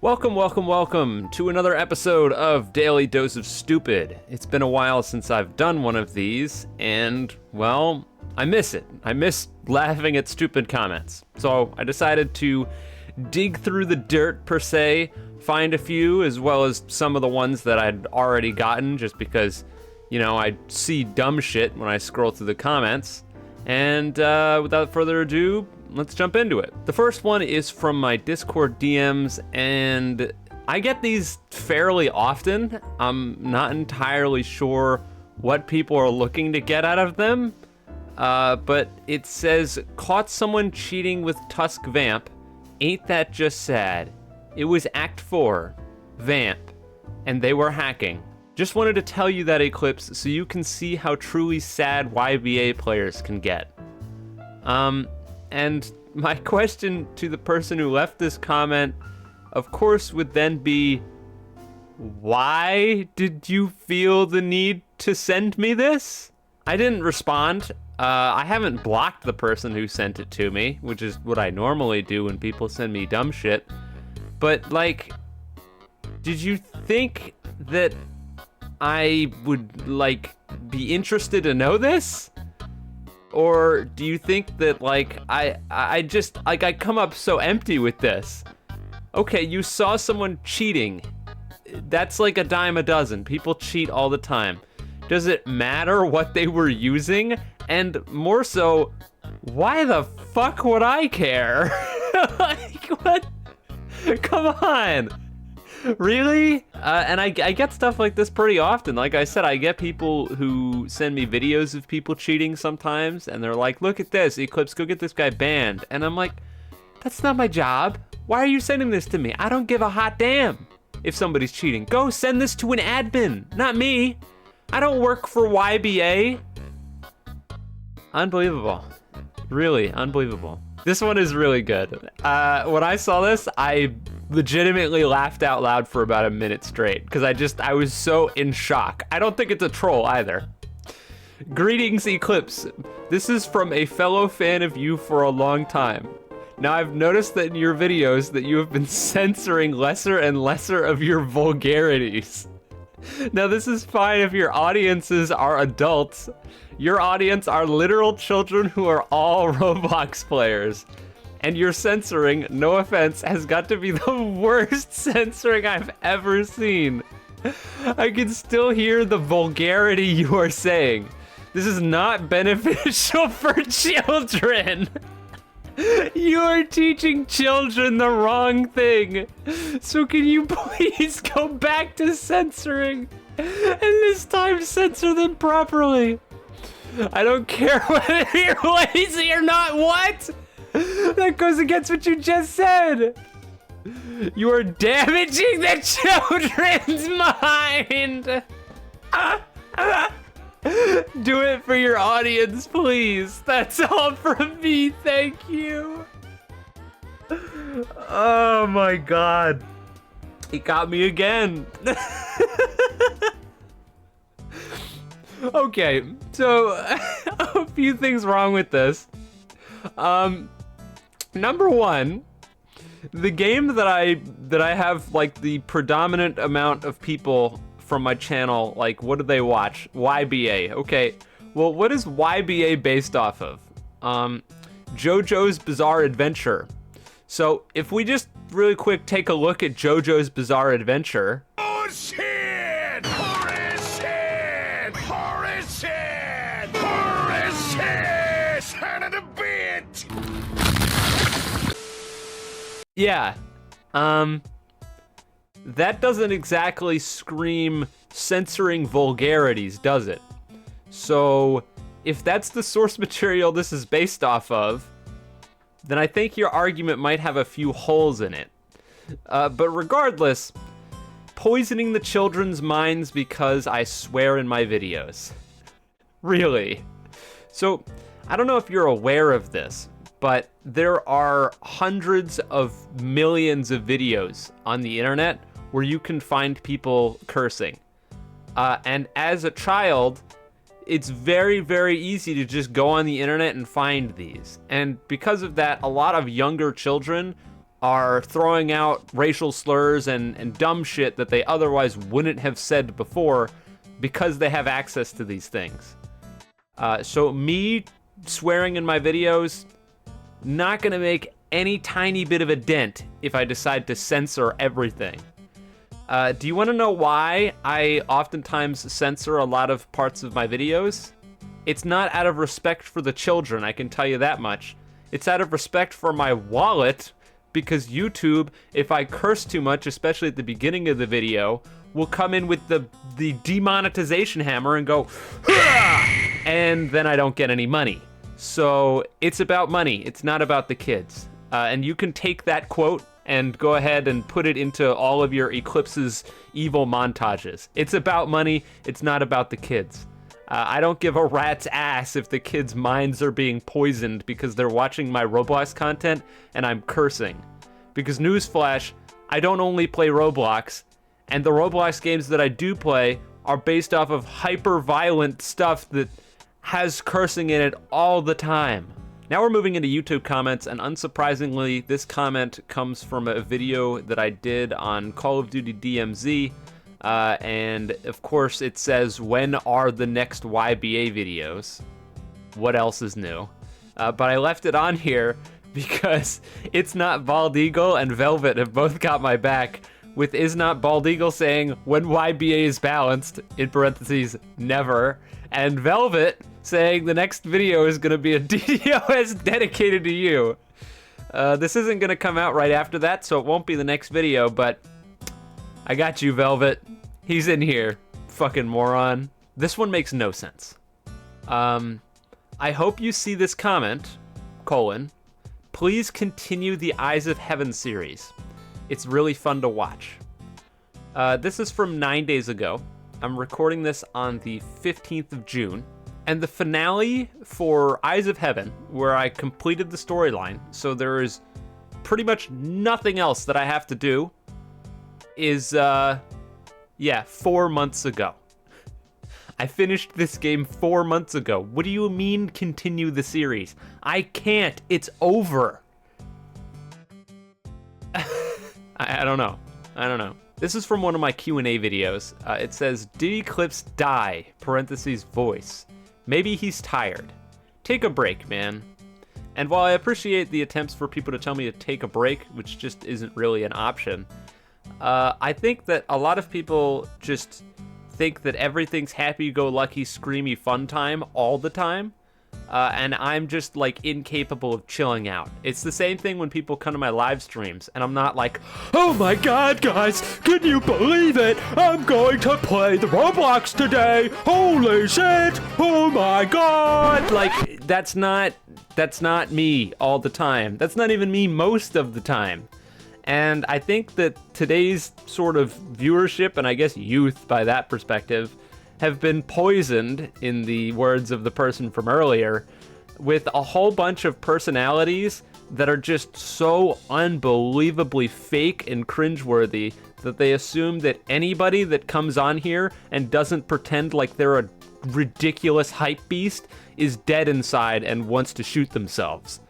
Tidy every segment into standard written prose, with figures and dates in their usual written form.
Welcome to another episode of Daily Dose of Stupid. It's been a while since I've done one of these, and, well, I miss it. I miss laughing at stupid comments. So I decided to dig through the dirt, per se, find a few, as well as some of the ones that I'd already gotten, just because, you know, I see dumb shit when I scroll through the comments. And without further ado, let's jump into it. The first one is from my Discord DMs, and I get these fairly often. I'm not entirely sure what people are looking to get out of them, but it says, caught someone cheating with Tusk Vamp. Ain't that just sad? It was Act 4, Vamp, and they were hacking. Just wanted to tell you that, Eclipse, so you can see how truly sad YBA players can get. And my question to the person who left this comment, of course, would then be, why did you feel the need to send me this? I didn't respond. I haven't blocked the person who sent it to me, which is what I normally do when people send me dumb shit. But, like, did you think that I would, like, be interested to know this? Or do you think that, like, I just, like, I come up so empty with this? Okay, you saw someone cheating. That's like a dime a dozen. People cheat all the time. Does it matter what they were using? And more so, why the fuck would I care? Like, what? Come on. Really? And I get stuff like this pretty often. Like I said, I get people who send me videos of people cheating sometimes, and they're like, look at this, Eclipse, go get this guy banned. And I'm like, that's not my job. Why are you sending this to me? I don't give a hot damn if somebody's cheating. Go send this to an admin, not me. I don't work for YBA. Unbelievable. Really, unbelievable. This one is really good. When I saw this, I legitimately laughed out loud for about a minute straight, because I was so in shock. I don't think it's a troll either. Greetings, Eclipse. This is from a fellow fan of you for a long time. Now, I've noticed that in your videos that you have been censoring lesser and lesser of your vulgarities. Now, this is fine if your audiences are adults. Your audience are literal children who are all Roblox players. And your censoring, no offense, has got to be the worst censoring I've ever seen. I can still hear the vulgarity you are saying. This is not beneficial for children. You are teaching children the wrong thing. So can you please go back to censoring? And this time censor them properly. I don't care whether you're lazy or not. What? That goes against what you just said. You are damaging the children's mind. Do it for your audience, please. That's all from me. Thank you. Oh my God. He got me again. Okay, so a few things wrong with this. Number one, the game that I have, like, the predominant amount of people from my channel, like, what do they watch? YBA. Okay, well, what is YBA based off of? JoJo's Bizarre Adventure. So if we just really quick take a look at JoJo's Bizarre Adventure. Oh shit! Holy shit! Holy shit! Holy shit! Son of a bitch! Yeah, that doesn't exactly scream censoring vulgarities, does it? So, if that's the source material this is based off of, then I think your argument might have a few holes in it. But regardless, poisoning the children's minds because I swear in my videos. Really. So, I don't know if you're aware of this, but there are hundreds of millions of videos on the internet where you can find people cursing. And as a child, it's very, very easy to just go on the internet and find these. And because of that, a lot of younger children are throwing out racial slurs and dumb shit that they otherwise wouldn't have said before because they have access to these things. So me swearing in my videos, not gonna make any tiny bit of a dent if I decide to censor everything. Do you want to know why I oftentimes censor a lot of parts of my videos? It's not out of respect for the children, I can tell you that much. It's out of respect for my wallet, because YouTube, if I curse too much, especially at the beginning of the video, will come in with the demonetization hammer and go, "Hah!" and then I don't get any money. So it's about money, it's not about the kids. And you can take that quote and go ahead and put it into all of your Eclipse's evil montages. It's about money, it's not about the kids. I don't give a rat's ass if the kids' minds are being poisoned because they're watching my Roblox content and I'm cursing. Because newsflash, I don't only play Roblox, and the Roblox games that I do play are based off of hyper-violent stuff that has cursing in it all the time. Now we're moving into YouTube comments, and unsurprisingly, this comment comes from a video that I did on Call of Duty DMZ, and of course it says, when are the next YBA videos? What else is new? But I left it on here because It's Not Bald Eagle and Velvet have both got my back, with Is Not Bald Eagle saying, when YBA is balanced, in parentheses, never, and Velvet saying the next video is gonna be a DDOS dedicated to you. This isn't gonna come out right after that, so it won't be the next video, but I got you, Velvet. He's in here, fucking moron. This one makes no sense. I hope you see this comment, please continue the Eyes of Heaven series. It's really fun to watch. This is from 9 days ago. I'm recording this on the 15th of June. And the finale for Eyes of Heaven, where I completed the storyline, so there is pretty much nothing else that I have to do, is, 4 months ago. I finished this game 4 months ago. What do you mean continue the series? I can't, it's over. I don't know. This is from one of my Q&A videos. It says, did Eclipse die? Parentheses voice. Maybe he's tired. Take a break, man. And while I appreciate the attempts for people to tell me to take a break, which just isn't really an option, I think that a lot of people just think that everything's happy-go-lucky, screamy fun time all the time. And I'm just like incapable of chilling out. It's the same thing when people come to my live streams and I'm not like, oh my god, guys, can you believe it? I'm going to play the Roblox today. Holy shit. Oh my god. Like, that's not me all the time. That's not even me most of the time. And I think that today's sort of viewership, and I guess youth by that perspective, have been poisoned, in the words of the person from earlier, with a whole bunch of personalities that are just so unbelievably fake and cringeworthy that they assume that anybody that comes on here and doesn't pretend like they're a ridiculous hype beast is dead inside and wants to shoot themselves.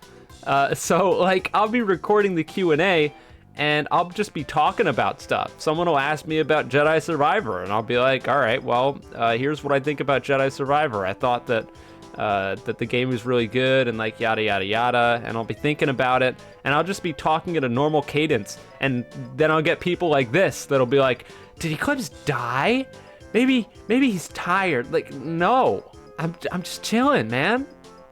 So like, I'll be recording the Q&A and I'll just be talking about stuff. Someone will ask me about Jedi Survivor, and I'll be like, all right, well, here's what I think about Jedi Survivor. I thought that the game was really good, and like yada, yada, yada, and I'll be thinking about it, and I'll just be talking at a normal cadence, and then I'll get people like this that'll be like, did Eclipse die? Maybe he's tired. Like, no, I'm just chilling, man.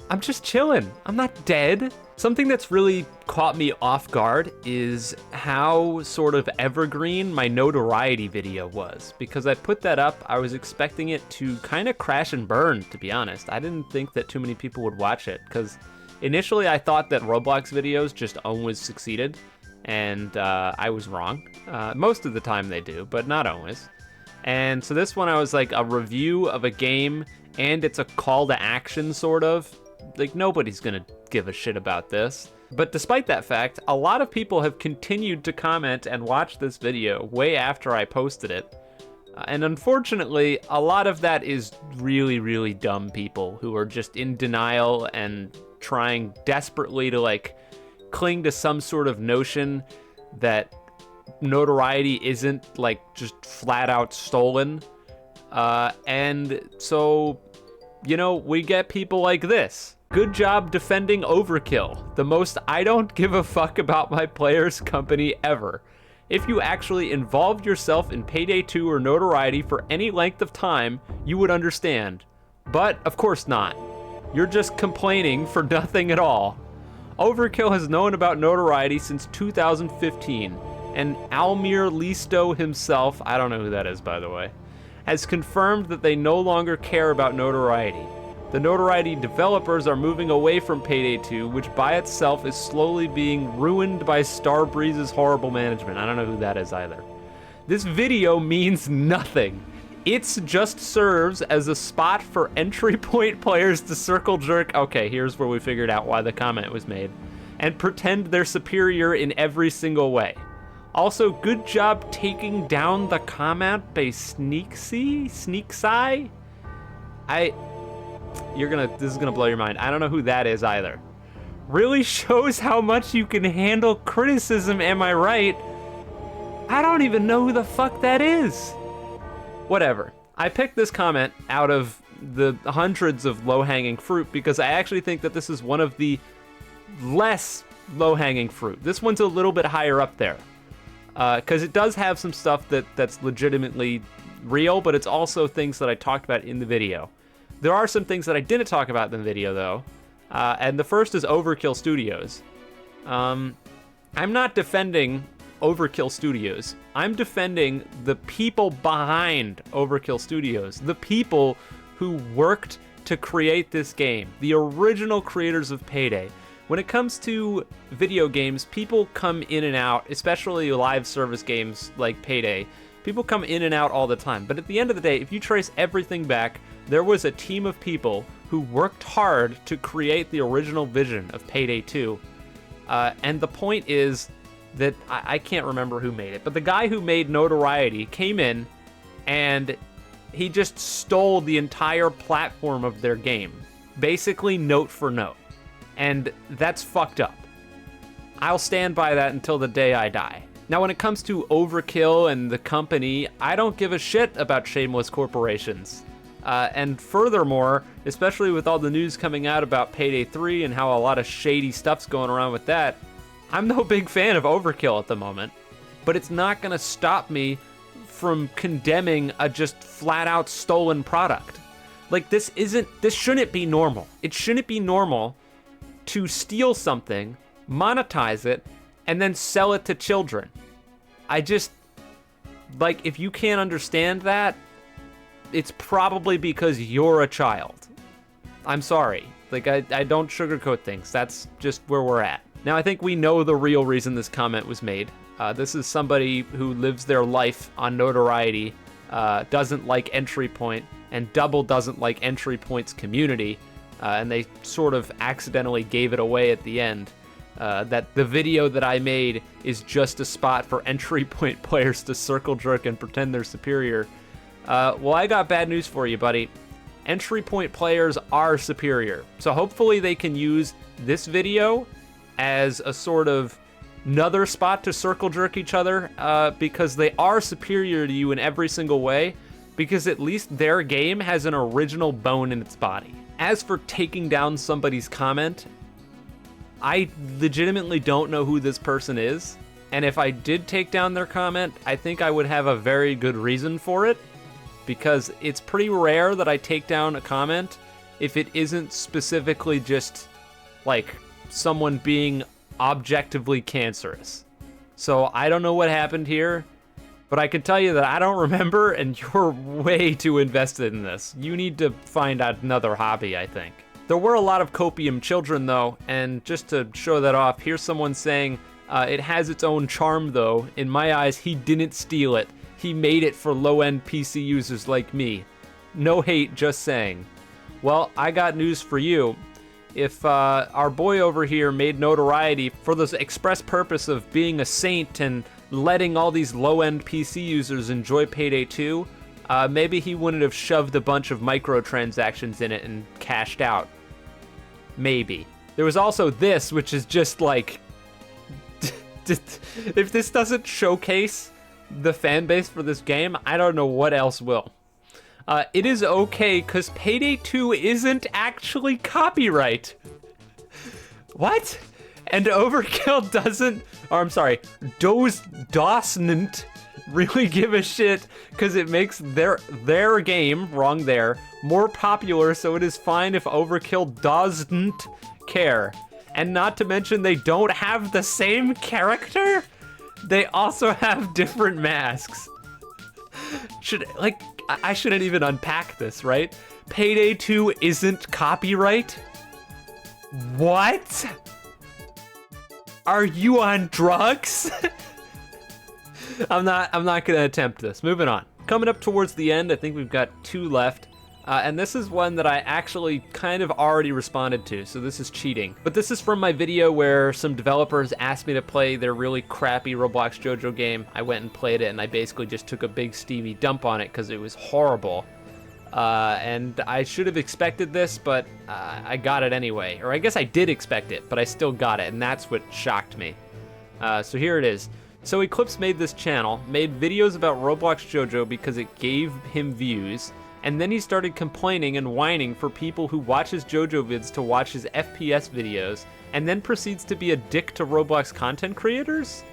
I'm just chilling. I'm not dead. Something that's really caught me off guard is how sort of evergreen my Notoriety video was. Because I put that up, I was expecting it to kind of crash and burn, to be honest. I didn't think that too many people would watch it, because initially I thought that Roblox videos just always succeeded, and I was wrong. Most of the time they do, but not always. And so this one I was like, a review of a game, and it's a call to action, sort of. Like, nobody's gonna give a shit about this. But despite that fact, a lot of people have continued to comment and watch this video way after I posted it. And unfortunately, a lot of that is really, really dumb people who are just in denial and trying desperately to like cling to some sort of notion that notoriety isn't like just flat out stolen. And so, you know, we get people like this. Good job defending Overkill, the most I don't give a fuck about my player's company ever. If you actually involved yourself in Payday 2 or Notoriety for any length of time, you would understand. But of course not. You're just complaining for nothing at all. Overkill has known about Notoriety since 2015, and Almir Listo himself, I don't know who that is by the way, has confirmed that they no longer care about Notoriety. The Notoriety developers are moving away from Payday 2, which by itself is slowly being ruined by Starbreeze's horrible management. I don't know who that is either. This video means nothing. It just serves as a spot for entry point players to circle jerk. Okay, here's where we figured out why the comment was made. And pretend they're superior in every single way. Also, good job taking down the comment by Sneaksy? This is gonna blow your mind. I don't know who that is either. Really shows how much you can handle criticism, am I right? I don't even know who the fuck that is. Whatever. I picked this comment out of the hundreds of low-hanging fruit because I actually think that this is one of the less low-hanging fruit. This one's a little bit higher up there. Because it does have some stuff that's legitimately real, but it's also things that I talked about in the video. There are some things that I didn't talk about in the video, though, and the first is Overkill Studios. I'm not defending Overkill Studios. I'm defending the people behind Overkill Studios, the people who worked to create this game, the original creators of Payday. When it comes to video games, people come in and out, especially live service games like Payday. People come in and out all the time, but at the end of the day, if you trace everything back, there was a team of people who worked hard to create the original vision of Payday 2. And the point is that I can't remember who made it, but the guy who made Notoriety came in and he just stole the entire platform of their game, basically note for note. And that's fucked up. I'll stand by that until the day I die. Now, when it comes to Overkill and the company, I don't give a shit about shameless corporations. And furthermore, especially with all the news coming out about Payday 3 and how a lot of shady stuff's going around with that, I'm no big fan of Overkill at the moment. But it's not gonna stop me from condemning a just flat out stolen product. Like, this shouldn't be normal. It shouldn't be normal to steal something, monetize it, and then sell it to children. If you can't understand that, it's probably because you're a child. I'm sorry. Like, I don't sugarcoat things. That's just where we're at. Now, I think we know the real reason this comment was made. This is somebody who lives their life on Notoriety, doesn't like Entry Point, and Double doesn't like Entry Point's community, and they sort of accidentally gave it away at the end. That the video that I made is just a spot for Entry Point players to circle jerk and pretend they're superior. Well, I got bad news for you, buddy. Entry Point players are superior. So hopefully they can use this video as a sort of another spot to circle jerk each other, because they are superior to you in every single way, because at least their game has an original bone in its body. As for taking down somebody's comment, I legitimately don't know who this person is, and if I did take down their comment, I think I would have a very good reason for it, because it's pretty rare that I take down a comment if it isn't specifically just, like, someone being objectively cancerous. So I don't know what happened here, but I can tell you that I don't remember, and you're way too invested in this. You need to find out another hobby, I think. There were a lot of copium children, though, and just to show that off, here's someone saying, it has its own charm, though. In my eyes, he didn't steal it. He made it for low-end PC users like me. No hate, just saying. Well, I got news for you. If our boy over here made Notoriety for the express purpose of being a saint and letting all these low-end PC users enjoy Payday 2, maybe he wouldn't have shoved a bunch of microtransactions in it and cashed out. Maybe. There was also this, which is just like if this doesn't showcase the fan base for this game, I don't know what else will. It is okay because Payday 2 isn't actually copyright. What? And Overkill doesn't really give a shit because it makes their game, wrong there, more popular, so it is fine if Overkill doesn't care. And not to mention they don't have the same character? They also have different masks. I shouldn't even unpack this, right? Payday 2 isn't copyright? What? Are you on drugs? I'm not gonna attempt this. Moving on. Coming up towards the end, I think we've got 2 left. And this is one that I actually kind of already responded to, so this is cheating. But this is from my video where some developers asked me to play their really crappy Roblox JoJo game. I went and played it, and I basically just took a big steamy dump on it because it was horrible. And I should have expected this, but I got it anyway. Or I guess I did expect it, but I still got it, and that's what shocked me. So here it is. So Eclipse made this channel, made videos about Roblox JoJo because it gave him views, and then he started complaining and whining for people who watch his JoJo vids to watch his FPS videos, and then proceeds to be a dick to Roblox content creators?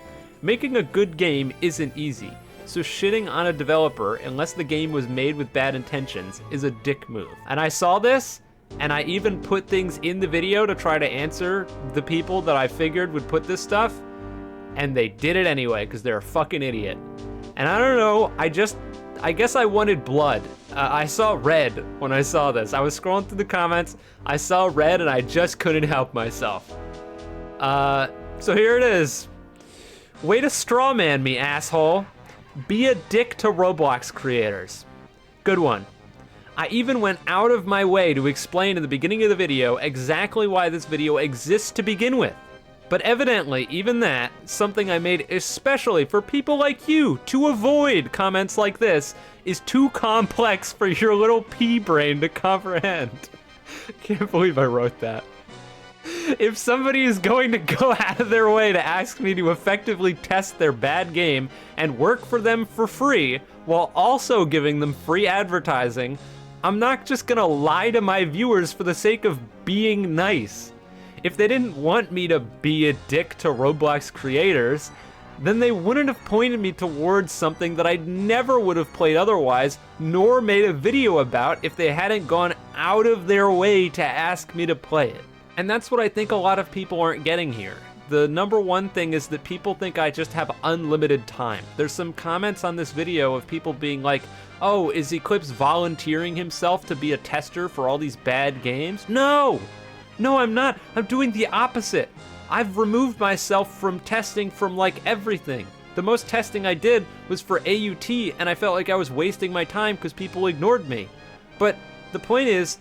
Making a good game isn't easy, so shitting on a developer, unless the game was made with bad intentions, is a dick move. And I saw this, and I even put things in the video to try to answer the people that I figured would put this stuff, and they did it anyway, because they're a fucking idiot. And I don't know, I guess I wanted blood. I saw red when I saw this. I was scrolling through the comments, I saw red, and I just couldn't help myself. So here it is. Way to strawman me, asshole. Be a dick to Roblox creators. Good one. I even went out of my way to explain in the beginning of the video exactly why this video exists to begin with. But evidently, even that, something I made especially for people like you to avoid comments like this, is too complex for your little pea brain to comprehend. Can't believe I wrote that. If somebody is going to go out of their way to ask me to effectively test their bad game and work for them for free, while also giving them free advertising, I'm not just gonna lie to my viewers for the sake of being nice. If they didn't want me to be a dick to Roblox creators, then they wouldn't have pointed me towards something that I never would have played otherwise, nor made a video about if they hadn't gone out of their way to ask me to play it. And that's what I think a lot of people aren't getting here. The number one thing is that people think I just have unlimited time. There's some comments on this video of people being like, oh, is Eclipse volunteering himself to be a tester for all these bad games? No! No, I'm not. I'm doing the opposite. I've removed myself from testing from like everything. The most testing I did was for AUT, and I felt like I was wasting my time because people ignored me. But the point is,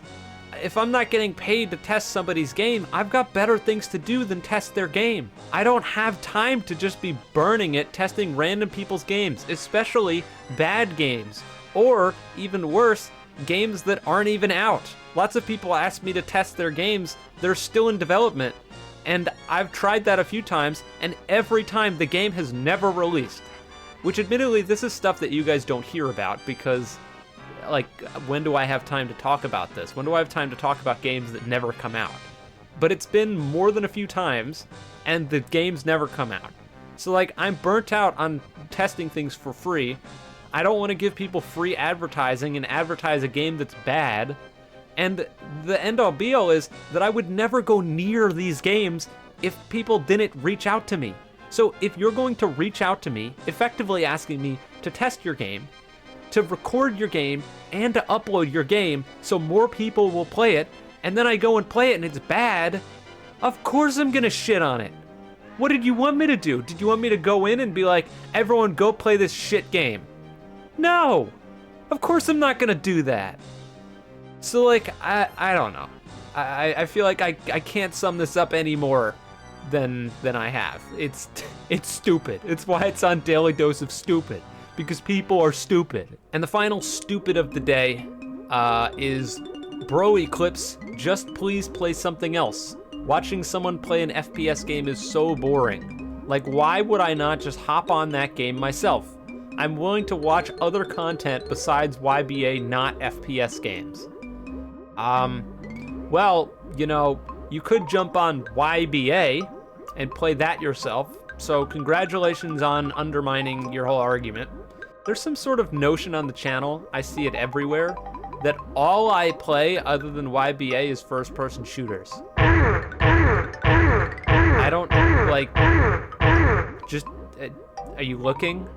if I'm not getting paid to test somebody's game, I've got better things to do than test their game. I don't have time to just be burning it testing random people's games, especially bad games. Or, even worse, games that aren't even out. Lots of people ask me to test their games, they're still in development. And I've tried that a few times, and every time the game has never released. Which admittedly, this is stuff that you guys don't hear about because, like, when do I have time to talk about this? When do I have time to talk about games that never come out? But it's been more than a few times, and the games never come out. So, like, I'm burnt out on testing things for free. I don't want to give people free advertising and advertise a game that's bad. And the end-all be-all is that I would never go near these games if people didn't reach out to me. So if you're going to reach out to me, effectively asking me to test your game, to record your game, and to upload your game so more people will play it, and then I go and play it and it's bad, of course I'm gonna shit on it. What did you want me to do? Did you want me to go in and be like, everyone go play this shit game? No! Of course I'm not gonna do that. So, like, I don't know. I feel like I can't sum this up any more than I have. It's stupid. It's why it's on Daily Dose of Stupid. Because people are stupid. And the final stupid of the day is, bro Eclipse, just please play something else. Watching someone play an FPS game is so boring. Like, why would I not just hop on that game myself? I'm willing to watch other content besides YBA not FPS games. Well, you know, you could jump on YBA and play that yourself, so congratulations on undermining your whole argument. There's some sort of notion on the channel, I see it everywhere, that all I play other than YBA is first-person shooters. I don't, like, just, are you looking?